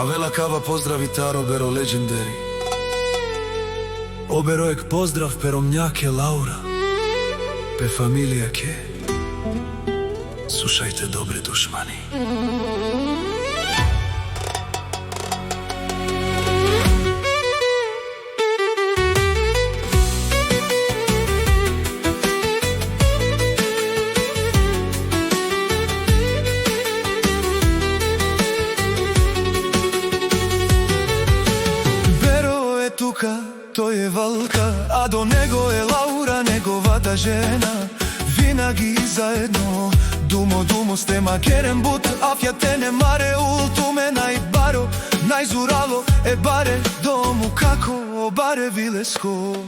Вела кава поздрави таро беро легендери. Обероек поздрав перомњаке Лаура. Пе фамилија ке. Слушајте добри душмани. Тука, тој е Валка, а до него е Лаура, неговата жена. Винаги заедно, думо сте макерен бут, афјате не маре ултуме најбаро, најзурало е баре дому како баре вилеско.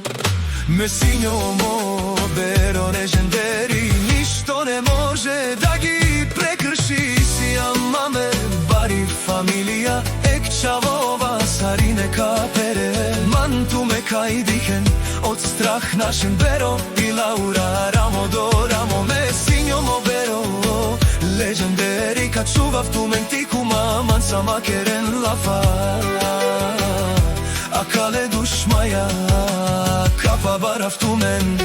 Месињо мо беро легендери, ништо не може да ги прекрши. Си амаме бари фамилија, екчавова сарине капере. Мантуме кај дикен, од страх нашен беро и Лаура рамо до рамо. Месињо мо беро легендери, качував тумен тикума, ман сама керен лафа. А кале душмаја, капа барав тумен.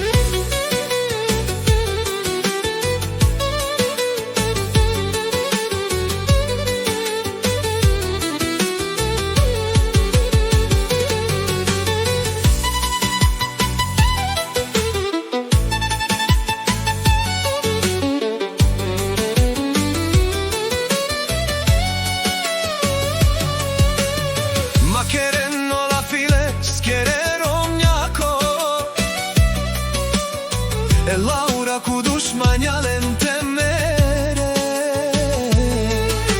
E Laura cu dușmanialen temere,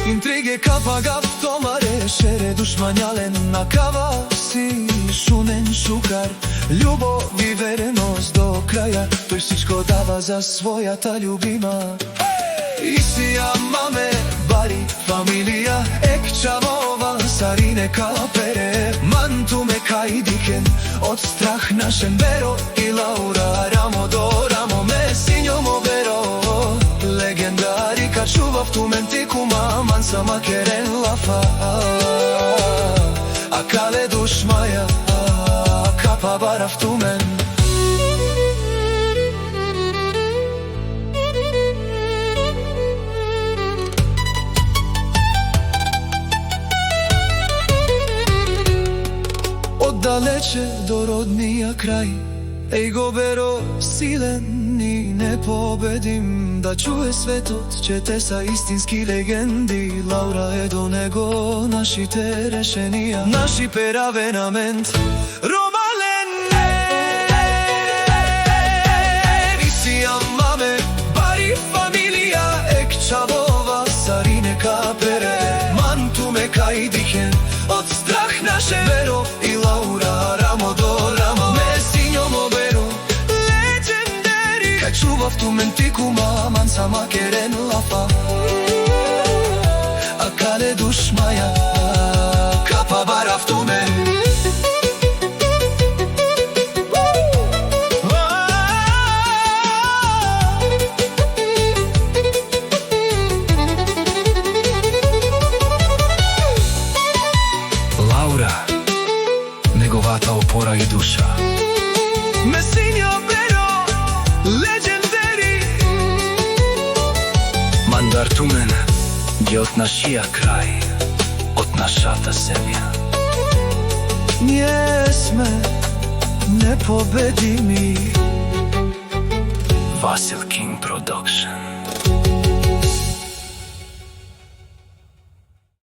intrige kapagav tomare, šere dușmanialen na kava si šunen šukar. Ljubovi verenost do kraja, toj всичко dava za svoja ta ljubima. Isija mame bari familija, ekčavova sarine kapere. Mantume kaj diken, od strah našem bero i Laura ramo do ramo. Mesињо мо беро легендари, качував тумен тикума, ман сама керен лафа. А кале душмаја, капа барав тумен. Далече до роднија крај, еј го беро силен и непобедим. Да чуе светот, че те са истински легенди. Лаура е до него нашите решенија, наши перавенамент ромален. Висија маме бари фамилија, екчавова сарине капере. Мантуме кај дикен, од страх наше беро и Лаура рамо до рамо. Месињо мо беро легендери, кај чував тумен тикума, ман сама керен лафа. А кале душмаја, капа барав тумен. Неговата опора и душа. Месињо беро легендери, мандар тумен ги од нашија крај, од нашата земја. Ние сме непобедими. Васил Кинг Продакшн.